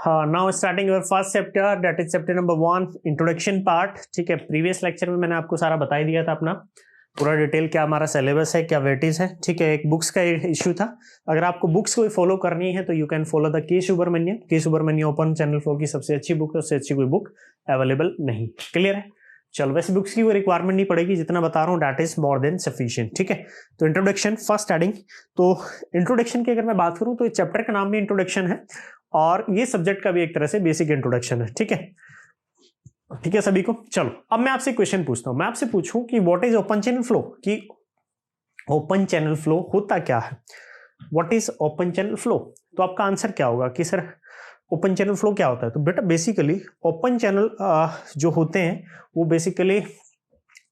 हाँ, now starting your first chapter, that is chapter number 1, introduction part. ठीक है, previous lecture में मैंने आपको सारा बता ही दिया था अपना पूरा डिटेल, क्या हमारा सिलेबस है, क्या वेटेज है। ठीक है, एक बुक्स का इशू था। अगर आपको बुक्स को फॉलो करनी है तो यू कैन फॉलो द के सुब्रमण्यम। के सुब्रमण्यम ओपन चैनल फ्लो की सबसे अच्छी बुक है, उससे अच्छी कोई बुक अवेलेबल नहीं। क्लियर है? चलो, वैसे बुक्स की कोई रिक्वायरमेंट नहीं पड़ेगी, जितना बता रहा हूँ that is more than sufficient. ठीक है, तो इंट्रोडक्शन फर्स्ट स्टार्टिंग। तो इंट्रोडक्शन की अगर मैं बात करूँ तो इस चैप्टर का नाम भी इंट्रोडक्शन है और ये सब्जेक्ट का भी एक तरह से बेसिक इंट्रोडक्शन है। ठीक है, ठीक है सभी को। चलो, अब मैं आपसे क्वेश्चन पूछता हूं। मैं आपसे पूछूं कि what is open channel flow, कि ओपन चैनल फ्लो होता क्या है, what is open channel flow. तो आपका आंसर क्या होगा कि सर ओपन चैनल फ्लो क्या होता है। तो बेटा बेसिकली ओपन चैनल जो होते हैं वो बेसिकली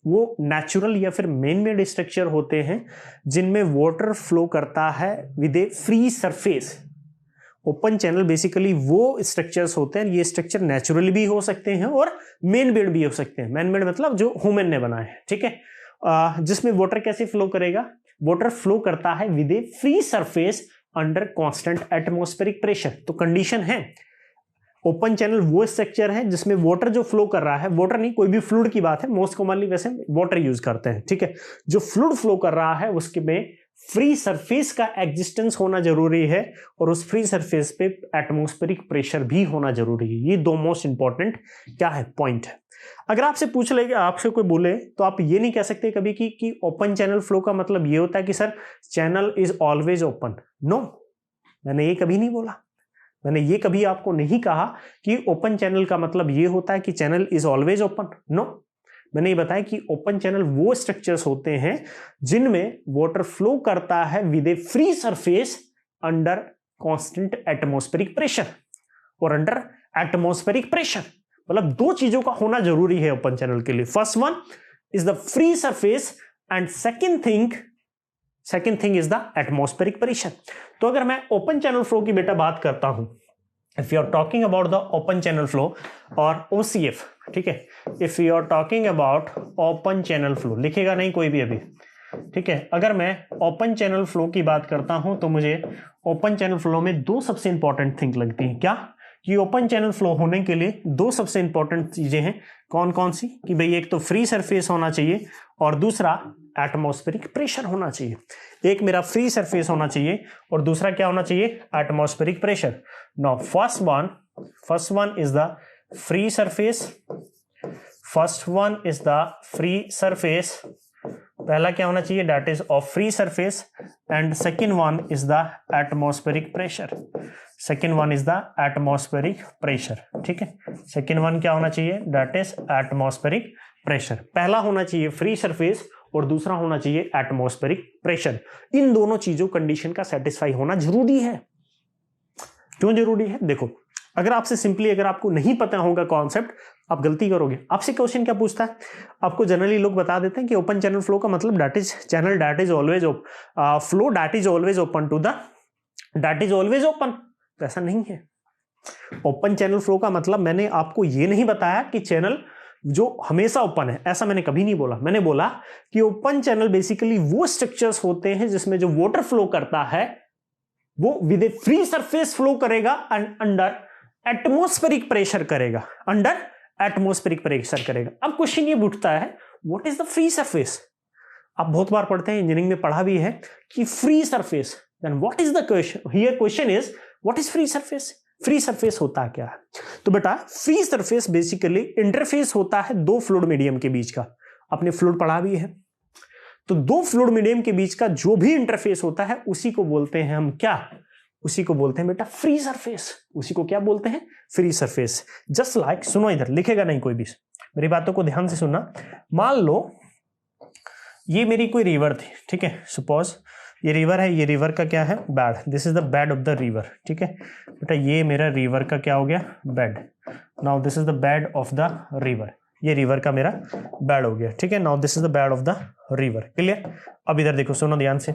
वो नेचुरल या फिर मैन मेड स्ट्रक्चर होते हैं जिनमें वाटर फ्लो करता है with A free surface. Open channel basically वो स्ट्रक्चर्स होते हैं, ये स्ट्रक्चर नेचुरली भी हो सकते हैं और मैन मेड भी हो सकते हैं। मैन मेड मतलब जो ह्यूमन ने बनाए हैं। ठीक है, जिसमें वाटर कैसे फ्लो करेगा, वाटर फ्लो करता है with A free surface under constant atmospheric pressure. तो कंडीशन है ओपन चैनल वो स्ट्रक्चर है जिसमें वाटर जो फ्लो कर रहा है, वाटर नहीं कोई भी फ्लूइड की बात है, मोस्ट कॉमनली वैसे वाटर यूज करते हैं। ठीक है, जो फ्लूइड फ्लो कर रहा है उसके में फ्री सरफेस का एग्जिस्टेंस होना जरूरी है और उस फ्री सरफेस पे एटमॉस्फेरिक प्रेशर भी होना जरूरी है। ये दो मोस्ट इंपॉर्टेंट क्या है पॉइंट है। अगर आपसे पूछ ले, आपसे कोई बोले तो आप ये नहीं कह सकते कभी कि ओपन चैनल फ्लो का मतलब ये होता है कि sir channel is always open. No, मैंने ये कभी नहीं बोला। मैंने ये कभी आपको नहीं कहा कि ओपन चैनल का मतलब ये होता है कि channel is always open. No, मैंने ये बताया कि ओपन चैनल वो स्ट्रक्चर्स होते हैं जिनमें वाटर फ्लो करता है with A free surface under constant atmospheric pressure. और अंडर एटमॉस्फेरिक प्रेशर मतलब दो चीजों का होना जरूरी है ओपन चैनल के लिए। First one is the free surface and second thing is the atmospheric pressure. तो अगर मैं ओपन चैनल फ्लो की बेटा बात करता हूं, if you are talking about the open channel flow और ओसीएफ, ठीक है, if you are talking about open channel flow, लिखेगा नहीं कोई भी अभी। ठीक है, अगर मैं ओपन चैनल फ्लो की बात करता हूं तो मुझे ओपन चैनल फ्लो में दो सबसे इंपॉर्टेंट थिंग लगती है। क्या कि ओपन चैनल फ्लो होने के लिए दो सबसे इंपॉर्टेंट चीजें हैं। कौन कौन सी? कि भाई एक तो फ्री सरफेस होना चाहिए और दूसरा एटमॉस्फेरिक प्रेशर होना चाहिए। एक मेरा फ्री सरफेस होना चाहिए और दूसरा क्या होना चाहिए? Atmospheric pressure. Now first one is the free surface. First one is the free surface. पहला क्या होना चाहिए? That is of free surface and second one is the atmospheric pressure. Second one is the atmospheric pressure. ठीक है, second one क्या होना चाहिए? That is atmospheric pressure. पहला होना चाहिए फ्री सरफेस और दूसरा होना चाहिए एटमॉस्फेरिक प्रेशर। इन दोनों चीजों कंडीशन का सेटिस्फाई होना जरूरी है। क्यों जरूरी है? देखो, अगर आपसे सिंपली अगर आपको नहीं पता होगा कॉन्सेप्ट, आप गलती करोगे। आपसे क्वेश्चन क्या पूछता है? आपको जनरली लोग बता देते हैं कि ओपन चैनल फ्लो का मतलब that is channel that is always flow that is always open to the that is always open. ऐसा नहीं है। ओपन चैनल फ्लो का मतलब मैंने आपको ये नहीं बताया कि चैनल जो हमेशा ओपन है, ऐसा मैंने कभी नहीं बोला। मैंने बोला कि ओपन चैनल बेसिकली वो स्ट्रक्चर्स होते हैं जिसमें जो वाटर फ्लो करता है वो with A free surface flow करेगा एंड अंडर एटमॉस्फेरिक प्रेशर करेगा। अंडर एटमॉस्फेरिक प्रेशर करेगा। अब क्वेश्चन ये उठता है, what is the free surface? आप बहुत बार पढ़ते हैं, इंजीनियरिंग में पढ़ा भी है कि free surface. Then what is the question here? Question is what is free surface? Free surface होता क्या है? तो बेटा फ्री सरफेस बेसिकली इंटरफेस होता है दो फ्लूइड मीडियम के बीच का। आपने फ्लूइड पढ़ा भी है, तो दो फ्लूइड मीडियम के बीच का जो भी इंटरफेस होता है उसी को बोलते हैं हम क्या? उसी को बोलते हैं बेटा फ्री सरफेस। उसी को क्या बोलते हैं? Free surface. जस्ट लाइक, सुनो इधर, लिखेगा नहीं कोई भी, मेरी बातों को ध्यान से सुनना। मान लो ये मेरी कोई रिवर थी, ठीक है, सपोज ये रिवर है। ये रिवर का क्या है? Bed. This is the bed of the river. ठीक है बेटा, ये मेरा रिवर का क्या हो गया? Bed. Now this is the bed of the river. ये रिवर का मेरा बेड हो गया। ठीक है, now this is the bed of the river. Clear? अब इधर देखो, सुनो ध्यान से।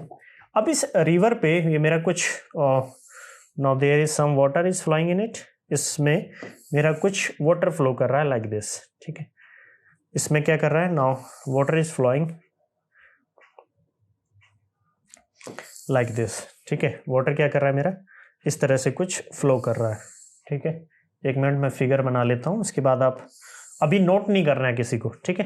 अब इस रिवर पे ये मेरा कुछ now there is some water is flowing in it. इसमें मेरा कुछ वाटर फ्लो कर रहा है लाइक दिस। ठीक है, इसमें क्या कर रहा है? Now water is flowing like this. ठीक है, वाटर क्या कर रहा है मेरा? इस तरह से कुछ फ्लो कर रहा है। ठीक है, 1 मिनट में फिगर बना लेता हूं, उसके बाद आप अभी नोट नहीं करना है किसी को, ठीक है।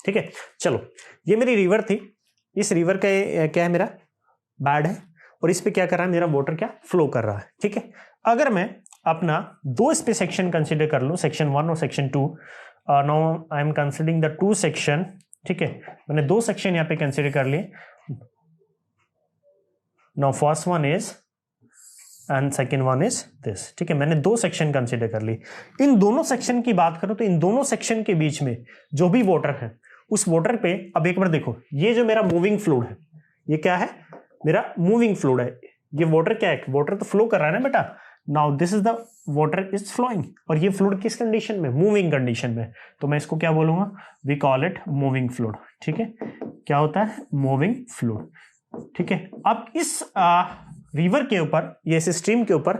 ठीक है, चलो, ये मेरी रिवर थी, इस रिवर का क्या है, मेरा बेड है, और इस पे क्या कर रहा है, मेरा वाटर क्या फ्लो कर रहा है, ठीक है। अगर मैं अपना दो इस पे सेक्शन कंसीडर कर लूं, सेक्शन 1 और section 2, now I am considering the 2 section, ठीक है, मैंने 2 सेक्शन यहाँ पे कंसीडर कर लिए। Now first one is and second one is this, ठीक है, मैंने 2 सेक्शन कंसीडर कर ली। इन दोनों सेक्शन की बात करो तो इन दोनों सेक्शन के बीच में जो भी वाटर है, उस वाटर पे अब एक बार देखो, ये जो मेरा मूविंग फ्लूइड है, ये क्या है, मेरा मूविंग फ्लूइड है। ये वाटर क्या है, वाटर तो फ्लो कर रहा है ना बेटा। Now this is the water is flowing, और ये फ्लूइड किस कंडीशन में, मूविंग कंडीशन में, तो मैं इसको क्या बोलूंगा, we call it moving fluid, ठीक है। क्या होता है, मूविंग फ्लूइड, ठीक है। अब इस रिवर के ऊपर, ये इस स्ट्रीम के ऊपर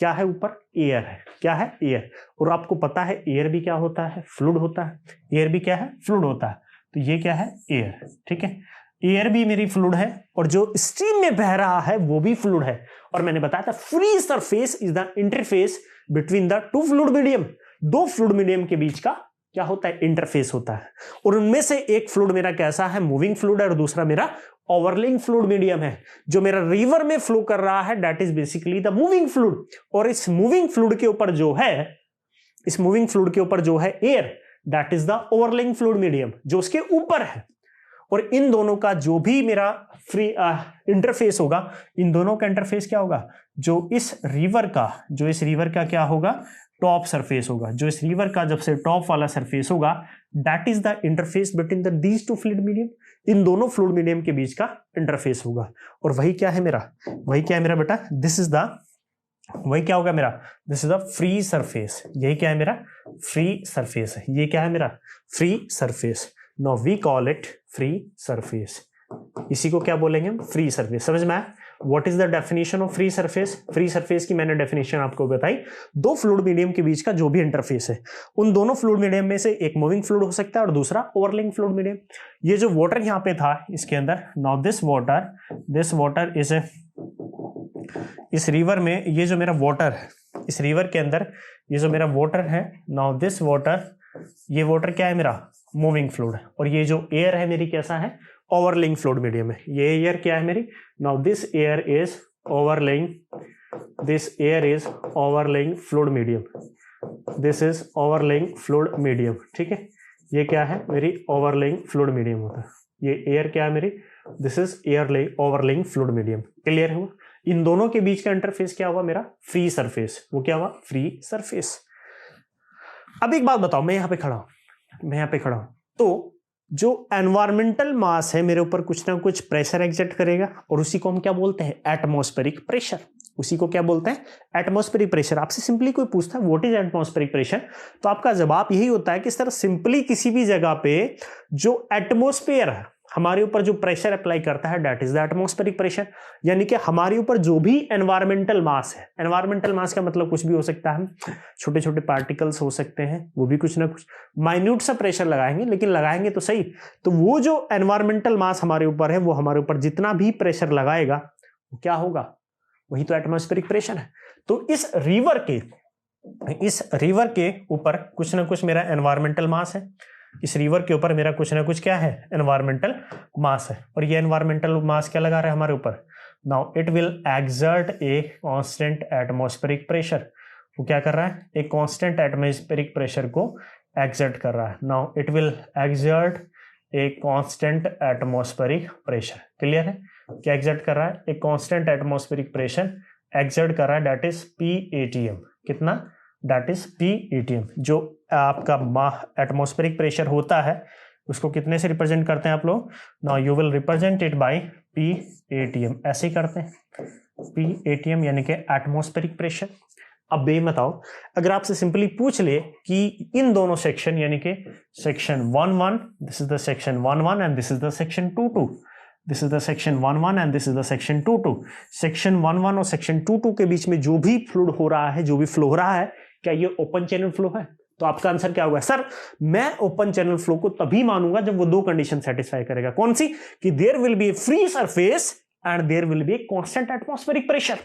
क्या है, ऊपर एयर है, क्या है, एयर, और आपको पता है एयर भी क्या होता है, फ्लूइड होता है, एयर भी क्या है, फ्लूइड होता है, तो ये क्या है, एयर, ठीक है। एयर भी मेरी फ्लूइड है, और जो स्ट्रीम में बह रहा है वो भी फ्लूइड है, और मैंने बताया था free surface is the interface between the 2 fluid medium, 2 fluid medium के बीच का क्या होता है, इंटरफेस होता है, और उनमें से एक फ्लूइड मेरा कैसा है, मूविंग फ्लूइड है, और दूसरा मेरा ओवरलेइंग फ्लूइड मीडियम है। जो मेरा रिवर में फ्लो कर रहा है that is basically the moving fluid, और इस मूविंग फ्लूइड के ऊपर जो है, इस मूविंग फ्लूइड के ऊपर जो है air, that is the overlaying fluid medium, जो उसके ऊपर है। और इन दोनों का जो भी मेरा फ्री इंटरफेस होगा, इन दोनों का इंटरफेस क्या होगा, जो इस रिवर का क्या होगा, टॉप सरफेस होगा, जो इस रिवर का जब से टॉप वाला सरफेस होगा, that is the interface between the these 2 fluid medium, इन दोनों फ्लूइड मीडियम के बीच का इंटरफेस होगा। और वही क्या है मेरा, वही क्या है मेरा बेटा, दिस इज द, वही क्या होगा मेरा, this is the free surface, यही क्या है मेरा, फ्री सरफेस है, ये क्या है मेरा, free surface. Now we call it free surface, इसी को क्या बोलेंगे हम, फ्री सरफेस। समझ में आया, what is the definition of free surface. Free surface की मैंने डेफिनेशन आपको बताई, 2 फ्लूइड मीडियम के बीच का जो भी इंटरफेस है, उन दोनों फ्लूइड मीडियम में से एक मूविंग फ्लूइड हो सकता है और दूसरा ओवरलेइंग फ्लूइड मीडियम। ये जो वाटर यहाँ पे था इसके अंदर, नाउ दिस वाटर इज, इस रिवर में ये जो मेरा वाटर है, इस रिवर के अंदर ये जो मेरा वाटर है, नाउ दिस वाटर, ये वाटर क्या है मेरा, मूविंग फ्लूइड है, और ये जो एयर है मेरी कैसा है, ओवरलेइंग फ्लूइड मीडियम है। ये एयर क्या है मेरी, now this air is overlaying, this air is overlaying fluid medium, this is overlaying fluid medium, ठीक है। ये क्या है मेरी, ओवरलेइंग फ्लूइड मीडियम होता है, ये एयर क्या है मेरी, this is air overlaying fluid medium. Clear हुआ, इन दोनों के बीच का इंटरफेस क्या हुआ मेरा, फ्री सरफेस, वो क्या हुआ, फ्री सरफेस। अब एक बात बताओ, मैं यहाँ पे खड़ा हूं, तो जो एनवायरमेंटल मास है मेरे ऊपर कुछ ना कुछ प्रेशर एग्जर्ट करेगा, और उसी को हम क्या बोलते हैं, एटमॉस्फेरिक प्रेशर। उसी को क्या बोलते हैं, एटमॉस्फेरिक प्रेशर। आपसे सिंपली कोई पूछता है व्हाट इज एटमॉस्फेरिक प्रेशर, तो आपका जवाब यही होता है कि इस तरह सिंपली किसी भी जगह पे जो एटमॉस्फेयर है हमारे ऊपर जो प्रेशर अप्लाई करता है, that is the atmospheric pressure. यानी कि हमारे ऊपर जो भी एनवायरमेंटल मास है, एनवायरमेंटल मास का मतलब कुछ भी हो सकता है, छोटे छोटे पार्टिकल्स हो सकते हैं, वो भी कुछ ना कुछ माइन्यूट सा प्रेशर लगाएंगे, लेकिन लगाएंगे तो सही। तो वो जो एनवायरमेंटल मास हमारे ऊपर है, वो हमारे ऊपर जितना भी प्रेशर लगाएगा वो क्या होगा, वही तो एटमॉस्फेरिक प्रेशर है। तो इस रिवर के ऊपर कुछ ना कुछ मेरा एनवायरमेंटल मास है, इस रिवर के ऊपर मेरा कुछ ना कुछ क्या है, एनवायरमेंटल मास है, और ये एनवायरमेंटल मास क्या लगा रहा है हमारे ऊपर, now it will exert A constant atmospheric pressure. वो क्या कर रहा है, एक कांस्टेंट एटमॉस्फेरिक प्रेशर को एक्सर्ट कर रहा है। Now it will exert A constant atmospheric pressure. Clear है, क्या एक्सर्ट कर रहा है, एक कांस्टेंट एटमॉस्फेरिक प्रेशर एक्सर्ट कर रहा है, दैट इज PATM। कितना, दैट इज PATM। जो आपका एटमॉस्फेरिक प्रेशर होता है उसको कितने से रिप्रेजेंट करते हैं आप लोग, now you will represent it by PATM। ऐसे ही करते हैं, PATM यानी कि एटमॉस्फेरिक प्रेशर। अब बे बताओ, अगर आपसे सिंपली पूछ ले कि इन दोनों सेक्शन यानी कि section 1-1, this is the section 1-1 and this is the section 2-2, this is the section 1-1 and this is the section 2-2, section 1-1 और सेक्शन 2-2 के बीच में जो भी फ्लूइड हो रहा है, जो भी फ्लो हो रहा है, क्या ये ओपन चैनल फ्लो है, तो आपका आंसर क्या होगा? सर मैं ओपन चैनल फ्लो को तभी मानूंगा जब वो दो कंडीशन सेटिस्फाई करेगा। कौन सी? कि there will be free surface and there will be constant atmospheric pressure.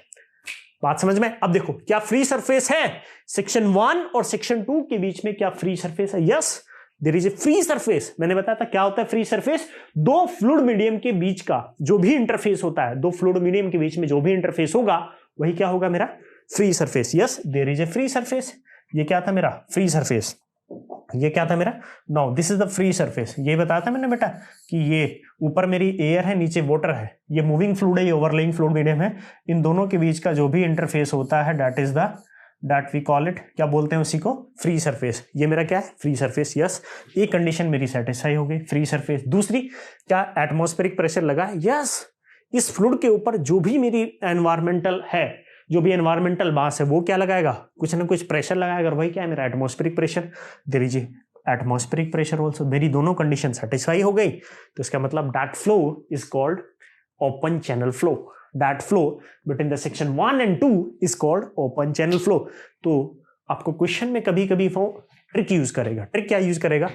बात समझ में? अब देखो, क्या फ्री सरफेस है? सेक्शन 1 और सेक्शन 2 के बीच में क्या फ्री सरफेस है? Yes, there is a free surface. मैंने बताया था क्या होता है फ्री सरफेस? दो फ्लूइड मीडियम के बीच का जो भी इंटरफेस होता है, दो फ्लूइड मीडियम के बीच में जो भी इंटरफेस होगा वही क्या होगा? मेरा free surface. Yes, there is a free surface. ये क्या था मेरा? Free surface. ये क्या था मेरा? Now this is the free surface. ये बताया था मैंने बेटा कि ये ऊपर मेरी एयर है, नीचे वाटर है, ये मूविंग फ्लूइड है, ये ओवरलेइंग फ्लूइड मीडियम है। इन दोनों के बीच का जो भी इंटरफेस होता है दैट वी कॉल इट, क्या बोलते हैं उसी को? Free surface. ये मेरा क्या है? Free surface. यस, ये कंडीशन मेरी सेटिस्फाई हो गई, फ्री सरफेस। दूसरी, क्या एटमॉस्फेरिक प्रेशर लगा? यस, इस फ्लूइड के ऊपर जो भी मेरी एनवायरमेंटल है, जो भी एनवायरमेंटल मास है, वो क्या लगाएगा? कुछ ना कुछ प्रेशर लगाएगा, और वही क्या है? मेरा atmospheric pressure. There is atmospheric pressure also. मेरी दोनों कंडीशन सेटिस्फाई हो गई, तो इसका मतलब that flow is called open channel flow. That flow between the section 1 and 2 is called open channel flow. तो आपको क्वेश्चन में कभी कभी वो ट्रिक यूज करेगा। ट्रिक क्या यूज करेगा?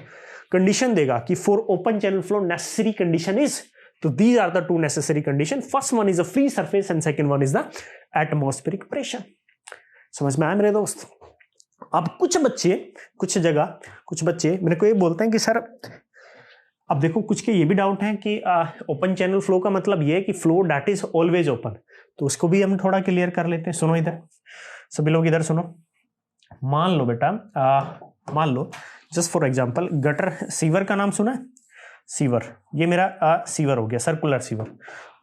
कंडीशन देगा कि for open channel flow necessary condition is, तो these are the two necessary condition. First one is a free surface and second one is the atmospheric pressure. समझ में आया मेरे दोस्त? अब कुछ बच्चे मेरे को ये बोलते हैं कि सर, अब देखो कुछ के ये भी डाउट है कि ओपन चैनल फ्लो का मतलब ये है कि flow that is always open. तो उसको भी हम थोड़ा क्लियर कर लेते हैं। सुनो इधर, सभी लोग इधर सुनो। मान लो बेटा, मान लो just for example, gutter sewer का नाम सुना है? सीवर, ये मेरा सीवर हो गया, circular sewer.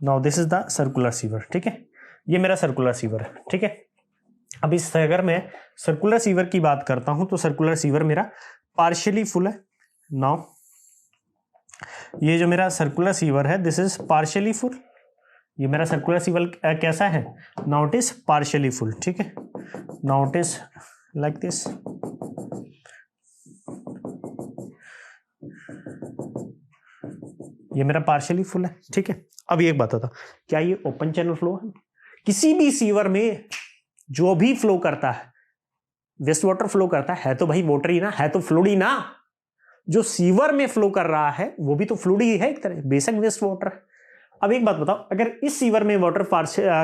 Now this is the circular sewer, ठीक है? ये मेरा सर्कुलर सीवर है, ठीक है? अब इस अगर मैं सर्कुलर सीवर की बात करता हूं तो सर्कुलर सीवर मेरा पार्शियली फुल है। नाउ ये जो मेरा सर्कुलर सीवर है, दिस इज पार्शियली फुल। ये मेरा सर्कुलर सीवर कैसा है? Now it is partially full, ठीक है? Now it is like this. ये मेरा पार्शियली फुल है, ठीक है? अब एक बात होता, क्या ये ओपन चैनल फ्लो है? किसी भी सीवर में जो भी फ्लो करता है, वेस्ट वाटर फ्लो करता है तो भाई वाटर ही ना है, तो फ्लूइड ही ना। जो सीवर में फ्लो कर रहा है वो भी तो फ्लूइड ही है एक तरह, बेशक वेस्ट वाटर। अब एक बात बताओ, अगर इस सीवर में वाटर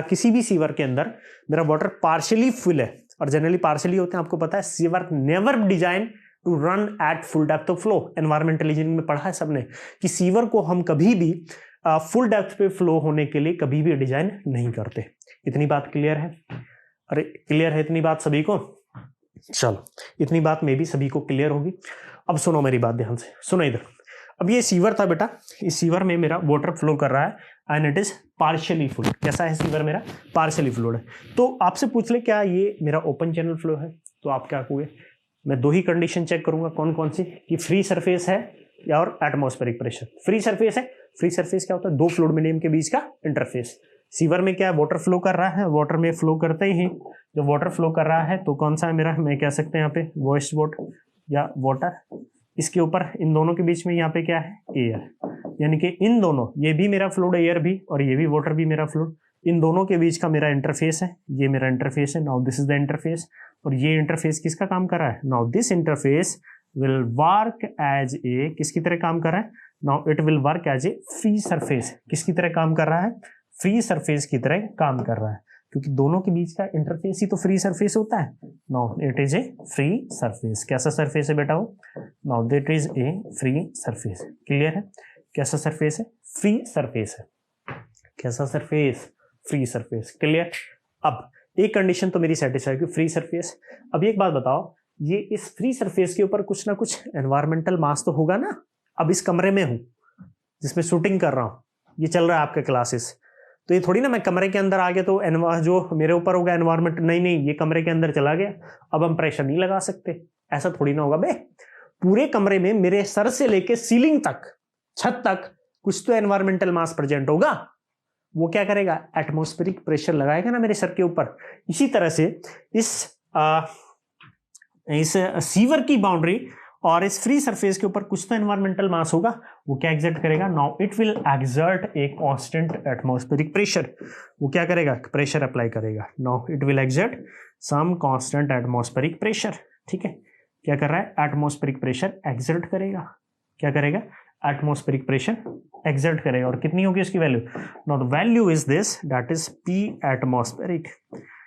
किसी भी सीवर के अंदर मेरा वाटर पार्शियली फुल है, और जनरली पार्शियली होते हैं, आपको पता है sewer never design to run at full depth of flow. Environmental engineering में पढ़ा है सबने कि सीवर को हम कभी भी फुल डेप्थ पे फ्लो होने के लिए कभी भी डिजाइन नहीं करते। इतनी बात क्लियर है? अरे क्लियर है इतनी बात सभी को? चलो, इतनी बात में भी सभी को क्लियर होगी। अब सुनो मेरी बात ध्यान से, सुनो इधर। अब ये सीवर था बेटा, इस सीवर में मेरा वाटर फ्लो कर रहा है and it is partially full. कैसा है सीवर मेरा? पार्शियली फ्लोड है। तो आपसे पूछ ले क्या ये मेरा ओपन चैनल फ्लो है, तो आप क्या कहोगे? मैं दो ही कंडीशन चेक करूंगा, कौन कौन सी, कि फ्री सरफेस है या और एटमॉस्फेरिक प्रेशर। फ्री सरफेस है, फ्री सरफेस क्या होता है? दो फ्लूइड मीडियम के बीच का इंटरफेस। सीवर में क्या है? वाटर फ्लो कर रहा है, वाटर में फ्लो करते ही जब वाटर फ्लो कर रहा है तो कौन सा है मेरा, मैं कह सकते हैं यहाँ पे वेस्ट वाटर या वाटर। इसके ऊपर इन दोनों के बीच में यहाँ पे क्या है? एयर। यानी कि इन दोनों, ये भी मेरा फ्लूइड एयर भी और ये भी वाटर भी मेरा फ्लूइड, इन दोनों के बीच का मेरा इंटरफेस है। ये मेरा इंटरफेस है। Now this is the interface. और ये इंटरफेस किसका काम कर रहा है? Now this interface will work as a, किसकी तरह काम कर रहा है? Now it will work as a free surface. किसकी तरह काम कर रहा है? फ्री सरफेस की तरह काम कर रहा है, क्योंकि दोनों के बीच का इंटरफेस ही तो फ्री सरफेस होता है। Now it is a free surface. कैसा सरफेस है बेटा वो? Now that is a free surface. Clear है? कैसा सरफेस है? फ्री सरफेस है। कैसा सरफेस? Free surface. क्लियर? अब एक कंडीशन तो मेरी सेटिस्फाई की, फ्री सरफेस। अब एक बात बताओ, ये इस फ्री सरफेस के ऊपर कुछ ना कुछ एनवायरमेंटल मास तो होगा ना। अब इस कमरे में हूं जिसमें शूटिंग कर रहा हूं, ये चल रहा है आपका क्लासेस, तो ये थोड़ी ना मैं कमरे के अंदर आ गया तो जो मेरे ऊपर होगा एनवायरमेंट, नहीं, ये कमरे के अंदर चला गया, अब हम प्रेशर नहीं लगा सकते। ऐसा थोड़ी ना होगा बे। पूरे कमरे में मेरे सर से लेके सीलिंग तक, छत तक कुछ तो एनवायरमेंटल मास प्रेजेंट होगा। वो क्या करेगा? एटमॉस्फेरिक प्रेशर लगाएगा ना मेरे सर के ऊपर। इसी तरह से इस सीवर की बाउंड्री और इस फ्री सरफेस के ऊपर कुछ तो एनवायरमेंटल मास होगा। वो क्या एग्जर्ट करेगा? Now it will exert a constant atmospheric pressure. वो क्या करेगा? प्रेशर अप्लाई करेगा। Now it will exert some constant atmospheric pressure. ठीक है? क्या कर रहा है, एटमॉस्फेरिक प्रेशर एक्सर्ट करेगा। क्या करेगा, एटमॉस्फेरिक प्रेशर एक्सर्ट करेगा। और कितनी होगी उसकी value, now the value is this, that is P atmospheric,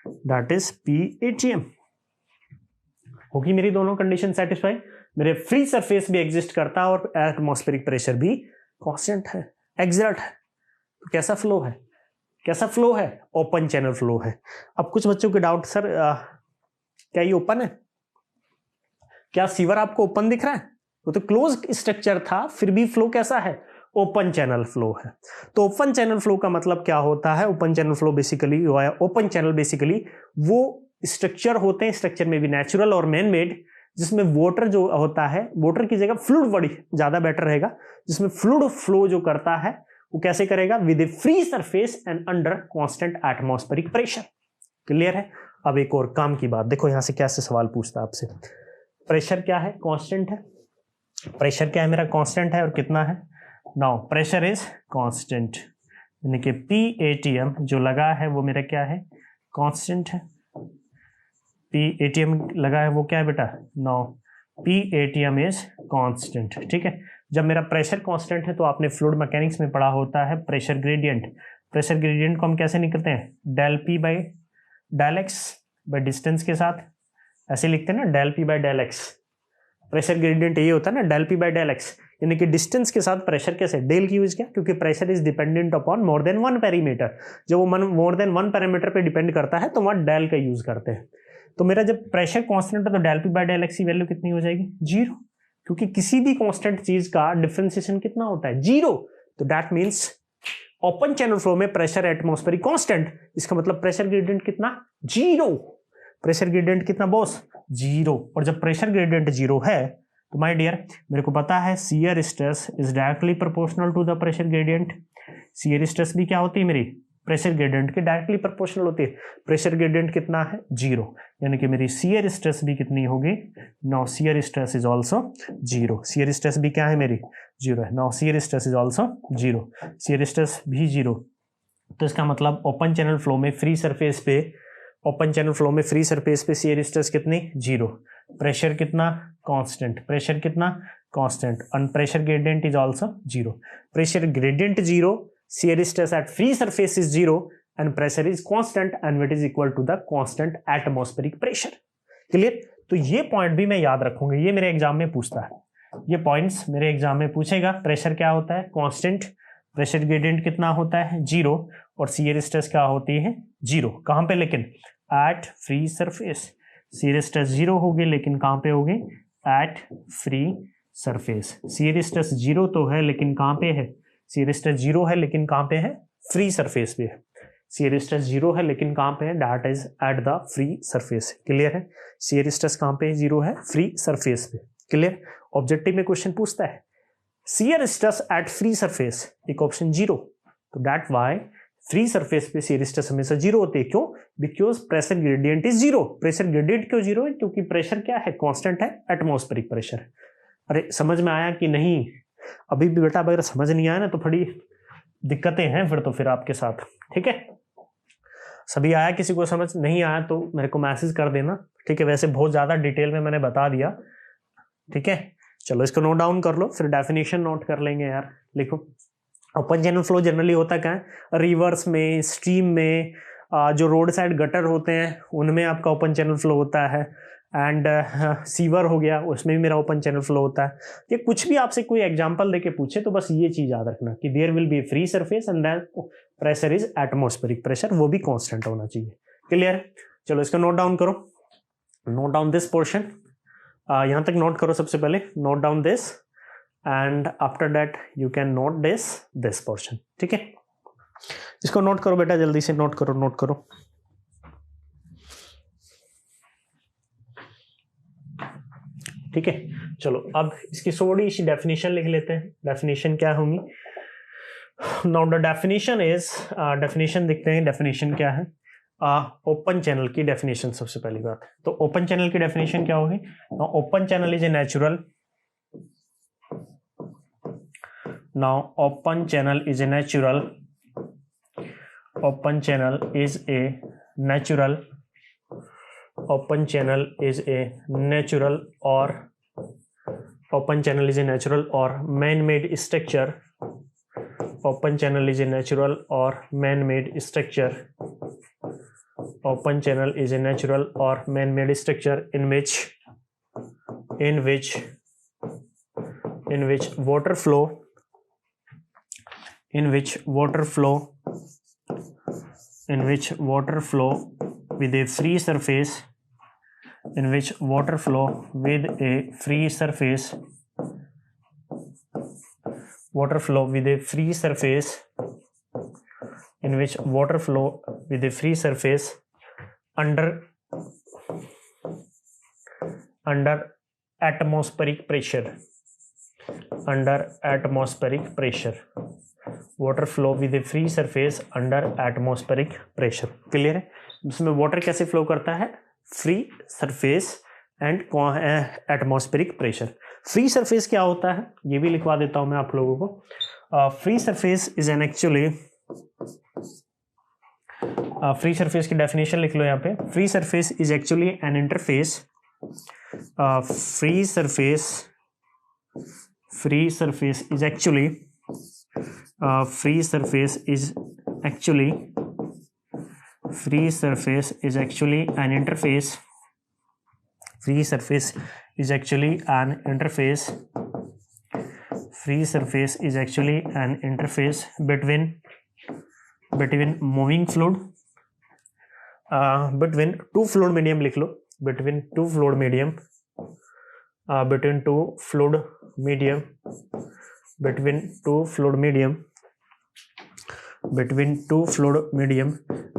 that is P ATM. होगी मेरी दोनों कंडीशन सेटिस्फाई, मेरे फ्री सरफेस भी एग्जिस्ट करता है और एटमॉस्फेरिक प्रेशर भी कांस्टेंट है, एक्सर्ट है। तो कैसा फ्लो है, कैसा फ्लो है, ओपन चैनल फ्लो है। अब कुछ बच्चों के डाउट, सर क्या ये ओपन है, क्या सीवर आपको ओपन दिख रहा है, वो तो क्लोज स्ट्रक्चर था, फिर भी फ्लो कैसा है, ओपन चैनल फ्लो है। तो ओपन चैनल फ्लो का मतलब क्या होता है, open channel flow basically, open channel basically वो स्ट्रक्चर होते हैं, स्ट्रक्चर में भी नेचुरल और मैन मेड, जिसमें वाटर जो होता है, वाटर की जगह फ्लूइड बड़ी ज्यादा बेटर रहेगा, जिसमें फ्लूइड फ्लो जो करता है वो कैसे करेगा, with A free surface and under constant atmospheric pressure. Clear है। अब एक और काम की बात देखो, यहां से कैसे सवाल पूछता है आपसे, प्रेशर क्या है, कांस्टेंट है, प्रेशर क्या है मेरा, कांस्टेंट है, और कितना है, नाउ प्रेशर इज कांस्टेंट, यानी कि पी एटीएम जो लगा है वो मेरा क्या है, कांस्टेंट है। पी एटीएम लगा है वो क्या है बेटा, now P ATM is constant. ठीक है, जब मेरा प्रेशर कांस्टेंट है तो आपने फ्लूइड मैकेनिक्स में पढ़ा होता है प्रेशर ग्रेडियंट। प्रेशर ग्रेडियंट को हम कैसे निकलते हैं, del P by del x by distance के साथ, ऐसे लिखते हैं ना, del P by del x. Pressure gradient ये होता है ना, del P by del x, यानी कि डिस्टेंस के साथ प्रेशर कैसे, डेल की यूज किया, क्योंकि pressure is dependent upon more than one parameter. जब वो मोर देन वन पैरामीटर पे डिपेंड करता है तो वहां डेल का यूज करते हैं। तो मेरा जब प्रेशर कांस्टेंट है तो del P by del x की वैल्यू कितनी हो जाएगी, जीरो, क्योंकि किसी भी कांस्टेंट चीज का डिफरेंशिएशन कितना होता है, जीरो। तो that means open channel flow में प्रेशर एटमॉस्फेरिक कांस्टेंट, इसका मतलब प्रेशर ग्रेडियंट कितना, जीरो। प्रेशर ग्रेडियंट कितना बॉस, जीरो। और जब प्रेशर ग्रेडियंट जीरो है तो माय डियर मेरे को पता है shear stress is directly proportional to the pressure gradient. Shear stress भी क्या होती है मेरी, प्रेशर ग्रेडियंट के डायरेक्टली प्रोपोर्शनल होती है। प्रेशर ग्रेडियंट कितना है, जीरो, यानी कि मेरी शियर स्ट्रेस भी कितनी होगी, now shear stress is also zero. Shear stress भी क्या है मेरी, जीरो है। Now shear stress is also zero, shear stress भी जीरो। तो इसका मतलब ओपन चैनल फ्लो में फ्री सरफेस पे, ओपन चैनल फ्लो में फ्री सरफेस पे शियर स्ट्रेस कितनी, जीरो। प्रेशर कितना, कांस्टेंट, प्रेशर कितना, constant, and pressure gradient is also zero. Pressure gradient zero, shear stress at free surface is zero and pressure is constant and it is equal to the constant atmospheric pressure. Clear. तो ये point भी मैं याद रखूंगा, ये मेरे exam में पूछता है, ये पॉइंट्स मेरे एग्जाम में पूछेगा। प्रेशर क्या होता है, कांस्टेंट, प्रेशर ग्रेडियंट कितना होता है, जीरो, और शियर स्ट्रेस क्या होती है, जीरो। कहां पे लेकिन, at free surface. Shear stress zero होगी लेकिन कहां पे होगी, at free surface. Shear stress zero तो है लेकिन कहां पे है, शियर स्ट्रेस जीरो है लेकिन कहां पे है, फ्री सरफेस पे है। शियर स्ट्रेस जीरो है लेकिन कहां पे है, that is at the free surface. Clear है, शियर स्ट्रेस कहां पे जीरो है, फ्री सरफेस पे। क्लियर। ऑब्जेक्टिव में क्वेश्चन पूछता है shear stress eight free surface, एक ऑप्शन जीरो, तो दैट वाई फ्री सरफेस पे शियर स्ट्रेस हमेशा जीरो होती है। क्यों, because pressure gradient is zero. Pressure gradient क्यों जीरो है, क्योंकि प्रेशर क्या है, कांस्टेंट है, एटमॉस्फेरिक प्रेशर। अरे समझ में आया कि नहीं, अभी भी बेटा अगर समझ नहीं आया ना तो थोड़ी दिक्कतें हैं फिर, तो फिर आपके साथ। ठीक है, सभी आया, किसी को समझ नहीं आया तो मेरे को मैसेज कर देना। ठीक है, वैसे बहुत ज्यादा डिटेल में मैंने बता दिया। ठीक है, चलो इसको नोट डाउन कर लो, फिर डेफिनेशन नोट कर लेंगे यार। लिखो, ओपन चैनल फ्लो जनरली होता क्या है, रिवर्स में, स्ट्रीम में, जो रोड साइड गटर होते हैं उनमें आपका ओपन चैनल फ्लो होता है, एंड सीवर हो गया उसमें भी मेरा ओपन चैनल फ्लो होता है। ये कुछ भी आपसे कोई एग्जांपल देके पूछे तो बस ये चीज याद रखना कि there will be free surface and then pressure is atmospheric pressure, वो भी कांस्टेंट होना चाहिए। क्लियर। चलो इसको नोट डाउन करो, नोट डाउन दिस पोर्शन, यहां तक नोट करो सबसे पहले, note down this and after that you can note this portion. ठीक है, इसको नोट करो बेटा, जल्दी से नोट करो, नोट करो। ठीक है, चलो अब इसकी थोड़ी सी डेफिनेशन लिख लेते हैं। डेफिनेशन क्या होंगी, now the definition is, definition देखते हैं डेफिनेशन क्या है। ओपन चैनल की डेफिनेशन सबसे पहली बात, तो ओपन चैनल की डेफिनेशन क्या होगी, open channel is a natural, now open channel is a natural, open channel is a natural open channel is a natural or man-made structure. Open channel is a natural or man-made structure. Open channel is a natural or man-made structure in which water flow with a free surface under atmospheric pressure. Water flow with a free surface under atmospheric pressure. Clear है? इसमें water कैसे flow करता है? Free surface and atmospheric pressure. Free surface क्या होता है ये भी लिखवा देता हूं मैं आप लोगों को. Free surface is an actually free surface की डेफिनेशन लिख लो यहाँ पे. Free surface is actually an interface. Free surface is actually an interface. Free surface is actually an interface between moving fluid, between two fluid medium लिख लो. between two fluid medium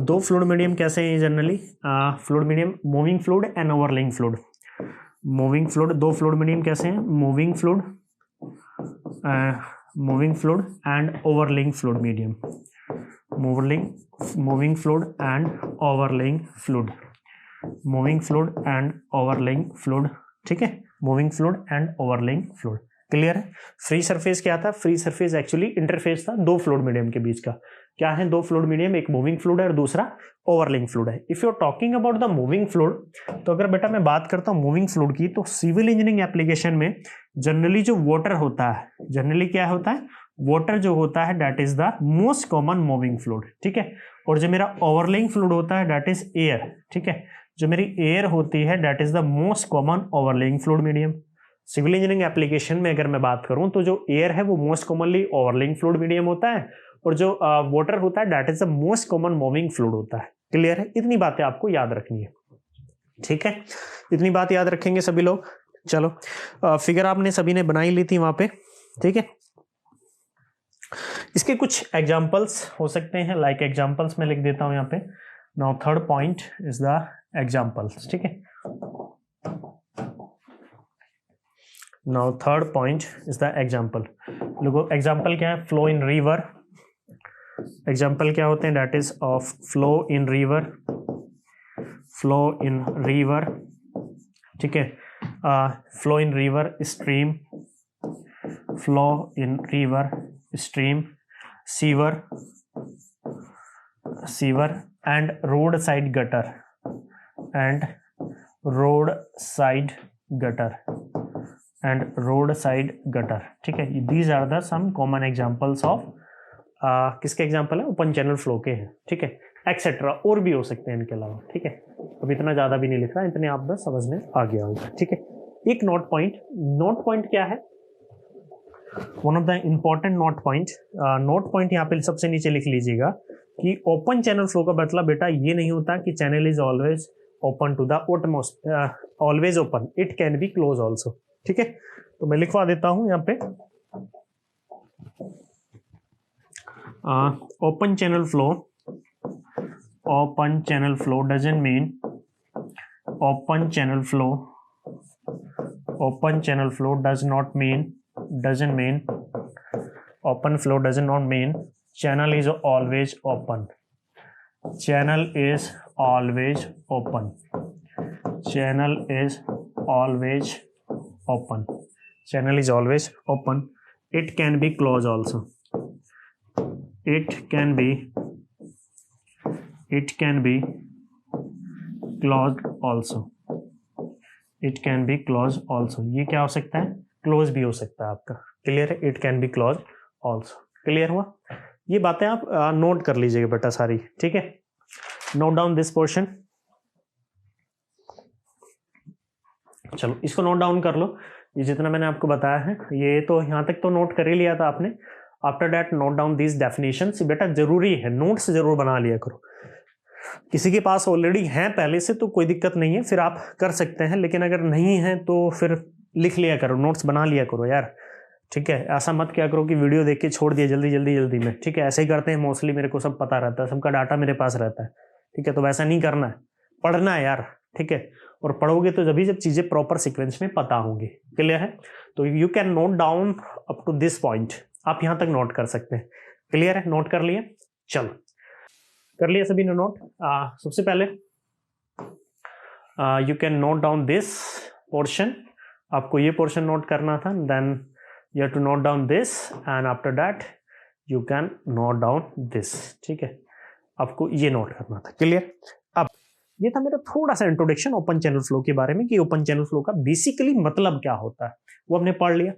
दो fluid medium कैसे हैं generally? Fluid medium moving fluid and overlaying fluid. Moving fluid दो fluid medium कैसे हैं? Moving fluid and overlaying fluid medium. Moving fluid and overlaying fluid. Moving fluid and overlaying fluid. ठीक है, moving fluid and overlaying fluid. Clear है? Free surface क्या था? Free surface actually interface था दो फ्लूइड मीडियम के बीच का. क्या है दो फ्लूइड मीडियम? एक मूविंग फ्लूइड है और दूसरा ओवरलेइंग फ्लूइड है. If you are talking about the moving fluid, तो अगर बेटा मैं बात करता हूं मूविंग फ्लूइड की, तो सिविल इंजीनियरिंग एप्लीकेशन में जनरली जो वाटर होता है, जनरली क्या होता है? वाटर जो होता है that is the most common moving fluid. ठीक है, और जो मेरा ओवरलेइंग फ्लूइड होता है दैट इज एयर. ठीक है, जो मेरी एयर होती है that is the most common overlaying fluid medium. Civil engineering application में अगर मैं बात करूं तो जो एयर है वो मोस्ट कॉमनली ओवरलेइंग फ्लूइड मीडियम होता है, और जो वाटर होता है that is the most common moving fluid होता है. क्लियर है? इतनी बातें आपको याद रखनी है. ठीक है, इतनी बात याद रखेंगे सभी लोग. चलो, फिगर आपने सभी ने बनाई ली थी वहां पे. ठीक है, इसके कुछ एग्जाम्पल्स हो सकते हैं. लाइक एग्जाम्पल्स में लिख देता हूं यहाँ पे. Now third point is the examples. ठीक है, now third point is the example. लोगों, एग्जाम्पल क्या है? Flow in river. एग्जाम्पल क्या होते हैं? That is of flow in river. ठीक है, flow in river stream. Sewer and road side gutter. ठीक है, these are the some common examples of किसके एग्जांपल है? ओपन चैनल फ्लो के हैं. ठीक है, एक्सेट्रा और भी हो सकते हैं इनके अलावा. ठीक है, अब इतना ज्यादा भी नहीं लिख रहा, इतने आप बस समझ में आ गया होगा. ठीक है, एक नोट पॉइंट क्या है? One of the important note point यहाँ पे सबसे नीचे लिख लीजिएगा कि ओपन चैनल फ्लो का मतलब बेटा ये नहीं होता कि channel is always open to the always open. It can be close also. ठीक है, तो मैं लिखवा देता हूं यहाँ पे. Open channel flow doesn't mean channel is always open. Channel is always open. It can be closed also. It can be closed also, it can be close also, ये क्या हो सकता है, क्लोज भी हो सकता है आपका, क्लियर है, it can be close also, clear हुआ। ये बातें आप नोट कर लीजिएगा बेटा सारी, ठीक है, नोट डाउन दिस पोर्शन। चलो इसको नोट डाउन कर लो, ये जितना मैंने आपको बताया है ये तो यहाँ तक तो नोट कर ही लिया था आपने। After that note down these definitions, बेटा जरूरी है नोट्स जरूर बना लिया करो, किसी के पास ऑलरेडी है पहले से तो कोई दिक्कत नहीं है, फिर आप कर सकते हैं, लेकिन अगर नहीं है तो फिर लिख लिया करो, नोट्स बना लिया करो यार, ठीक है। ऐसा मत क्या करो कि वीडियो देख के छोड़ दिया जल्दी में, ठीक है, ऐसे ही करते हैं मोस्टली, मेरे को सब पता रहता है, सबका डाटा मेरे पास रहता है, ठीक है, तो वैसा नहीं करना है, पढ़ना है यार, ठीक है, और पढ़ोगे तो जब चीजें प्रॉपर सीक्वेंस में पता होंगी, क्लियर है। तो you can note down up to this point, आप यहां तक नोट कर सकते हैं, क्लियर है, नोट कर लिए, चलो कर लिया सभी ने नोट। सबसे पहले you can note down this portion, आपको ये पोर्शन नोट करना था, then you have to note down this and after that you can note down this, ठीक है, आपको ये नोट करना था, क्लियर। अब ये था मेरा थोड़ा सा इंट्रोडक्शन ओपन चैनल फ्लो के बारे में कि ओपन चैनल फ्लो का बेसिकली मतलब क्या होता है, वो हमने पढ़ लिया।